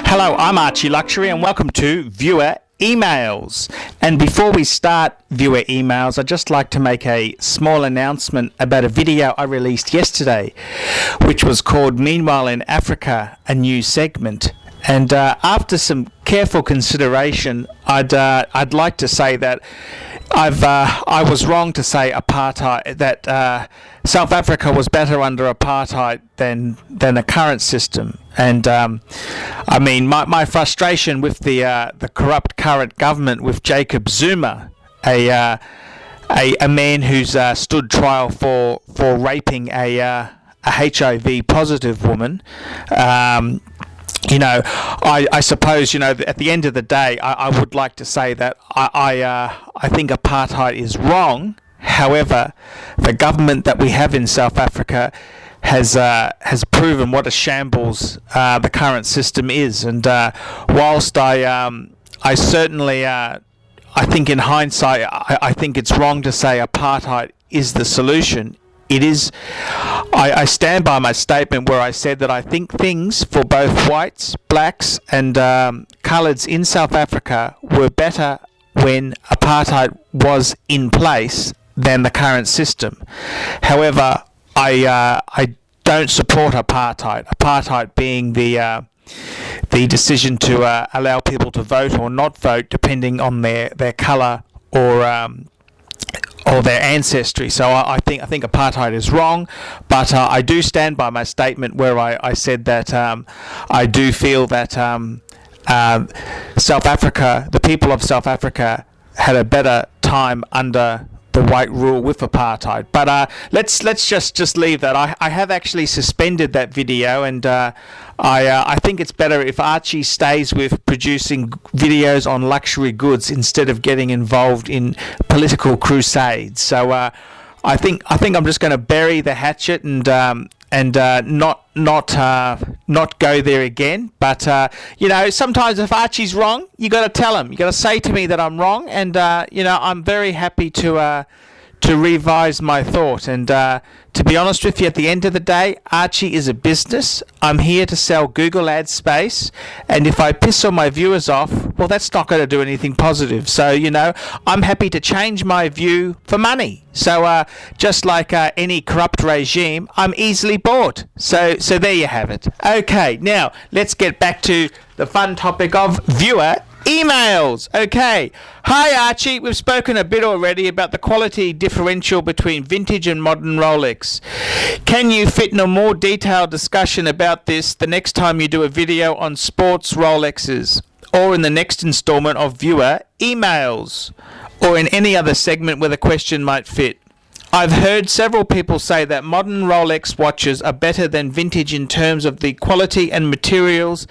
Hello, I'm Archie Luxury and welcome to Viewer Emails. And before we start Viewer Emails, I'd just like to make a small announcement about a video I released yesterday, which was called Meanwhile in Africa, a New Segment. And after some careful consideration, I'd like to say that I was wrong to say apartheid, that South Africa was better under apartheid than the current system. And I mean, my frustration with the corrupt current government with Jacob Zuma, a man who's stood trial for raping a HIV positive woman. I suppose, at the end of the day, I would like to say that I think apartheid is wrong. However, the government that we have in South Africa has proven what a shambles the current system is. And whilst I certainly, I think in hindsight, I think it's wrong to say apartheid is the solution. It is. I stand by my statement where I said that I think things for both whites, blacks, and coloureds in South Africa were better when apartheid was in place than the current system. However, I don't support apartheid. Apartheid being the decision to allow people to vote or not vote depending on their colour or their ancestry. So I think apartheid is wrong, but I do stand by my statement where I said that I do feel that South Africa, the people of South Africa, had a better time under the white rule with apartheid. But let's just leave that. I have actually suspended that video, and I think it's better if Archie stays with producing videos on luxury goods instead of getting involved in political crusades. So I think I'm just going to bury the hatchet and not go there again. But sometimes if Archie's wrong, you got to tell him. You got to say to me that I'm wrong, and I'm very happy to revise my thought. And to be honest with you, at the end of the day, Archie is a business. I'm here to sell Google ad space, and if I piss all my viewers off, well, that's not going to do anything positive. So I'm happy to change my view for money. So just like any corrupt regime, I'm easily bought. So there you have it. Okay, now let's get back to the fun topic of viewer emails. Okay. Hi Archie, we've spoken a bit already about the quality differential between vintage and modern Rolex. Can you fit in a more detailed discussion about this the next time you do a video on sports Rolexes, or in the next installment of viewer emails, or in any other segment where the question might fit? I've heard several people say that modern Rolex watches are better than vintage in terms of the quality and materials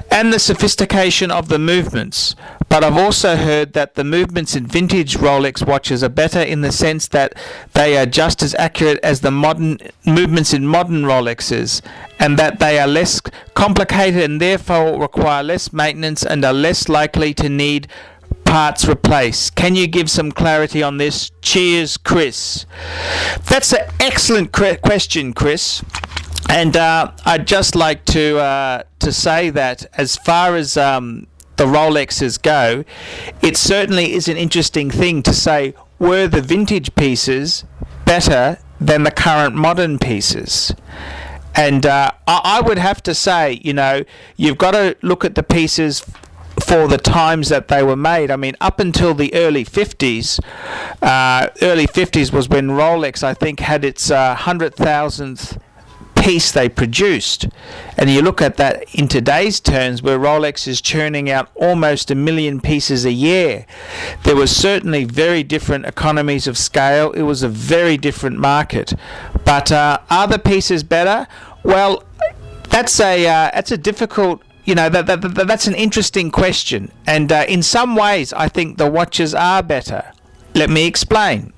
and the sophistication of the movements. But I've also heard that the movements in vintage Rolex watches are better in the sense that they are just as accurate as the modern movements in modern Rolexes, and that they are less complicated and therefore require less maintenance and are less likely to need parts replaced. Can you give some clarity on this? Cheers, Chris. That's an excellent question, Chris. And I'd just like to say that as far as the Rolexes go, it certainly is an interesting thing to say, were the vintage pieces better than the current modern pieces? And I would have to say, you've got to look at the pieces for the times that they were made. I mean, up until the early 50s, was when Rolex, I think, had its 100,000th piece they produced. And you look at that in today's terms, where Rolex is churning out almost 1 million pieces a year. There was certainly very different economies of scale. It was a very different market. But are the pieces better? Well, that's a difficult, that's an interesting question. And in some ways, I think the watches are better. Let me explain.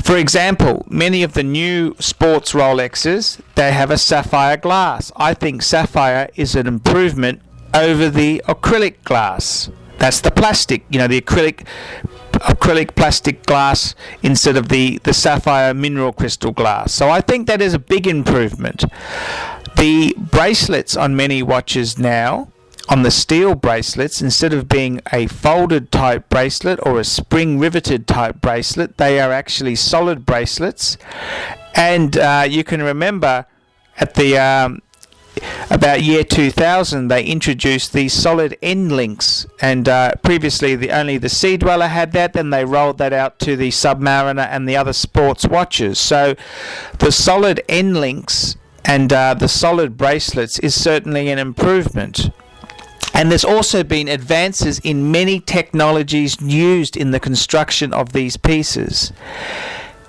For example, many of the new sports Rolexes, they have a sapphire glass. I think sapphire is an improvement over the acrylic glass. That's the plastic, the acrylic plastic glass instead of the sapphire mineral crystal glass. So I think that is a big improvement. The bracelets on many watches now on the steel bracelets, instead of being a folded type bracelet or a spring riveted type bracelet, they are actually solid bracelets. And you can remember at the about year 2000, they introduced these solid end links, and previously only the Sea Dweller had that. Then they rolled that out to the Submariner and the other sports watches. So the solid end links and the solid bracelets is certainly an improvement. And there's also been advances in many technologies used in the construction of these pieces.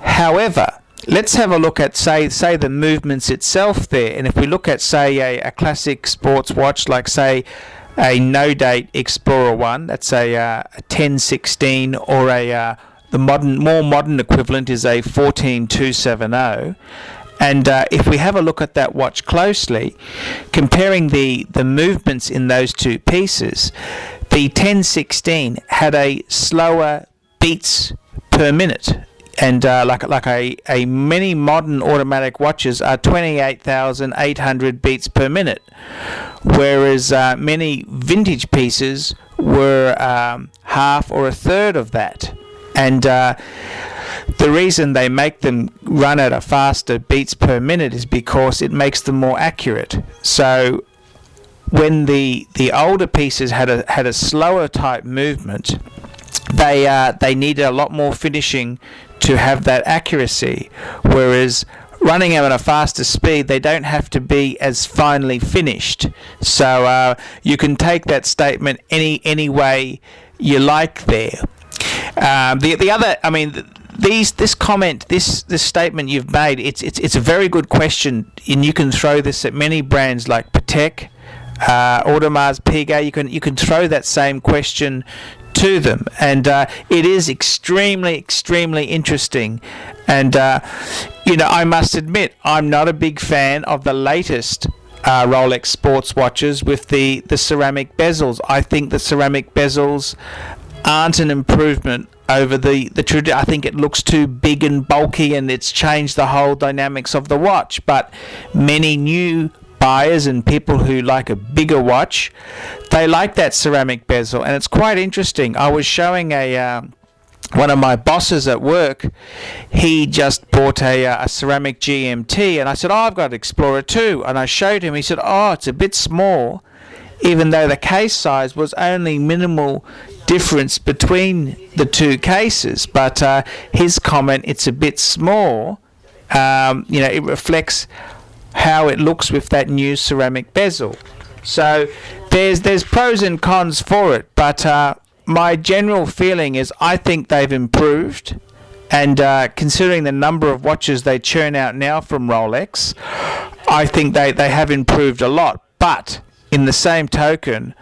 However, let's have a look at, say the movements itself there. And if we look at, say, a classic sports watch, like, say, a no-date Explorer 1, that's a 1016, or the more modern equivalent is a 14270. And if we have a look at that watch closely, comparing the movements in those two pieces, the 1016 had a slower beats per minute. And like many modern automatic watches are 28,800 beats per minute, whereas many vintage pieces were half or a third of that. And the reason they make them run at a faster beats per minute is because it makes them more accurate. So when the older pieces had a slower type movement, they needed a lot more finishing to have that accuracy, whereas running them at a faster speed, they don't have to be as finely finished. So you can take that statement any way you like there. The other, I mean, this comment, this statement you've made, it's a very good question, and you can throw this at many brands like Patek, Audemars Piguet. You can throw that same question to them, and it is extremely interesting. And I must admit, I'm not a big fan of the latest Rolex sports watches with the ceramic bezels. I think the ceramic bezels aren't an improvement over the I think it looks too big and bulky, and it's changed the whole dynamics of the watch. But many new buyers and people who like a bigger watch, they like that ceramic bezel, and it's quite interesting. I was showing one of my bosses at work. He just bought a ceramic GMT, and I said, I've got Explorer 2, and I showed him. He said, it's a bit small, even though the case size was only minimal difference between the two cases. But his comment, it's a bit small, it reflects how it looks with that new ceramic bezel. So there's pros and cons for it, but my general feeling is I think they've improved, and considering the number of watches they churn out now from Rolex, I think they have improved a lot. But in the same token,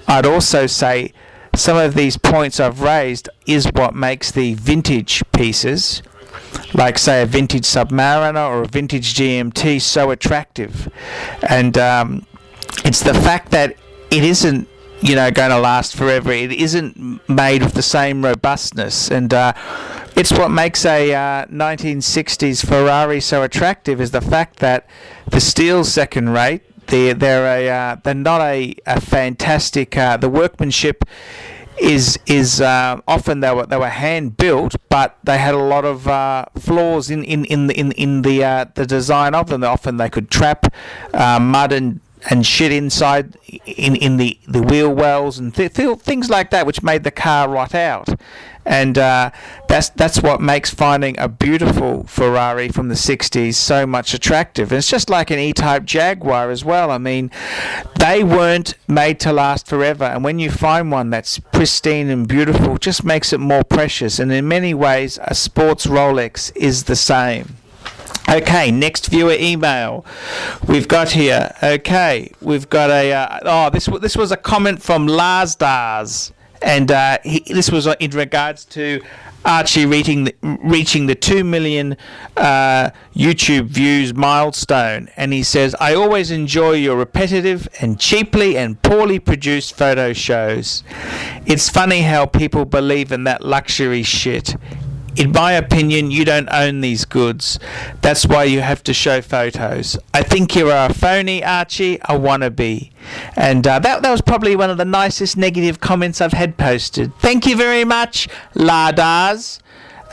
I'd also say some of these points I've raised is what makes the vintage pieces, like, say, a vintage Submariner or a vintage GMT, so attractive. And it's the fact that it isn't, going to last forever. It isn't made with the same robustness. And it's what makes a 1960s Ferrari so attractive, is the fact that the steel's second rate. They're not a fantastic. The workmanship is often they were hand built, but they had a lot of flaws in the design of them. Often they could trap mud and shit inside in the wheel wells and things like that, which made the car rot out. And that's what makes finding a beautiful Ferrari from the 60s so much attractive. And it's just like an E-Type Jaguar as well. I mean, they weren't made to last forever, and when you find one that's pristine and beautiful, it just makes it more precious. And in many ways, a sports Rolex is the same. Okay, next viewer email we've got here. Okay, we've got this was a comment from Lars Dars, and this was in regards to Archie reaching the 2 million YouTube views milestone, and he says, I always enjoy your repetitive and cheaply and poorly produced photo shows. It's funny how people believe in that luxury shit. In my opinion, you don't own these goods. That's why you have to show photos. I think you are a phony, Archie, a wannabe. And that was probably one of the nicest negative comments I've had posted. Thank you very much, Lardars.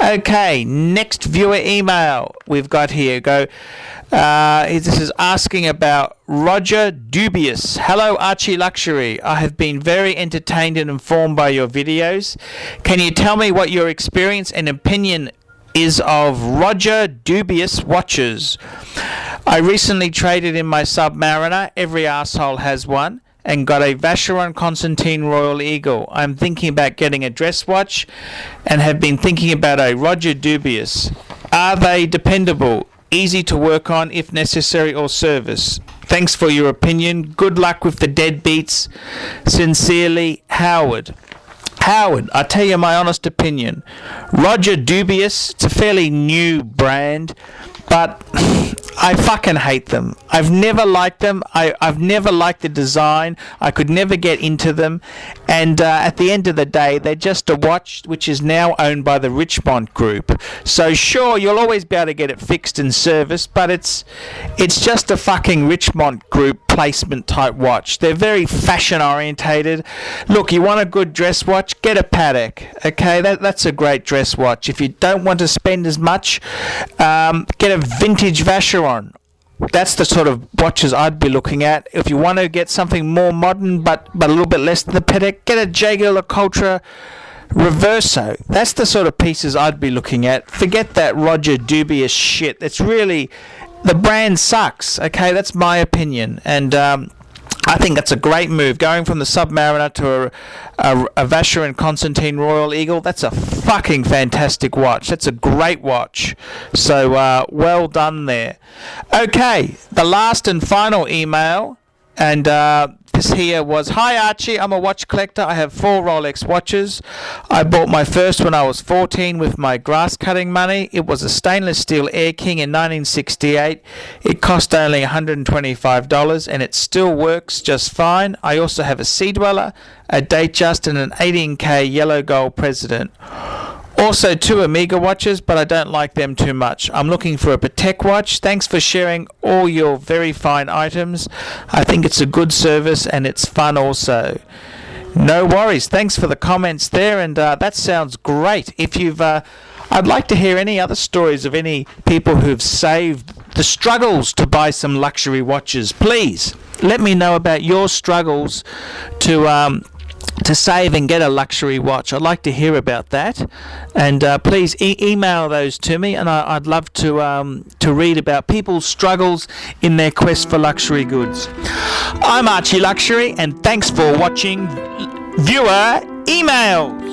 Okay, next viewer email we've got here. This is asking about Roger Dubuis. Hello, Archie Luxury. I have been very entertained and informed by your videos. Can you tell me what your experience and opinion is of Roger Dubuis watches? I recently traded in my Submariner. Every arsehole has one. And got a Vacheron Constantine Royal Eagle. I'm thinking about getting a dress watch and have been thinking about a Roger Dubuis. Are they dependable? Easy to work on if necessary or service? Thanks for your opinion. Good luck with the deadbeats. Sincerely, Howard. Howard, I tell you my honest opinion. Roger Dubuis, it's a fairly new brand, but I fucking hate them. I've never liked them. I've never liked the design. I could never get into them. And at the end of the day, they're just a watch which is now owned by the Richmond Group. So sure, you'll always be able to get it fixed and serviced, but it's just a fucking Richmond Group placement type watch. They're very fashion orientated. Look, you want a good dress watch? Get a Patek. Okay, that's a great dress watch. If you don't want to spend as much, get a vintage Vacheron. That's the sort of watches I'd be looking at. If you want to get something more modern but a little bit less than the Patek, get a Jaeger LeCoultre Reverso. That's the sort of pieces I'd be looking at. Forget that Roger Dubuis shit. It's really, the brand sucks. Okay, that's my opinion. And I think that's a great move. Going from the Submariner to a Vacheron Constantine Royal Eagle, that's a fucking fantastic watch. That's a great watch. So, well done there. Okay, the last and final email, and this here was, Hi Archie, I'm a watch collector. I have 4 Rolex watches. I bought my first when I was 14 with my grass cutting money. It was a stainless steel Air King in 1968. It cost only $125 and it still works just fine. I also have a Sea Dweller, a Datejust and an 18K yellow gold President. Also 2 Omega watches, but I don't like them too much. I'm looking for a Patek watch. Thanks for sharing all your very fine items. I think it's a good service and it's fun also. No worries. Thanks for the comments there, and that sounds great. If you've, I'd like to hear any other stories of any people who've saved the struggles to buy some luxury watches. Please let me know about your struggles to save and get a luxury watch. I'd like to hear about that, and please email those to me, and I'd love to read about people's struggles in their quest for luxury goods. I'm Archie Luxury, and thanks for watching Viewer Emails.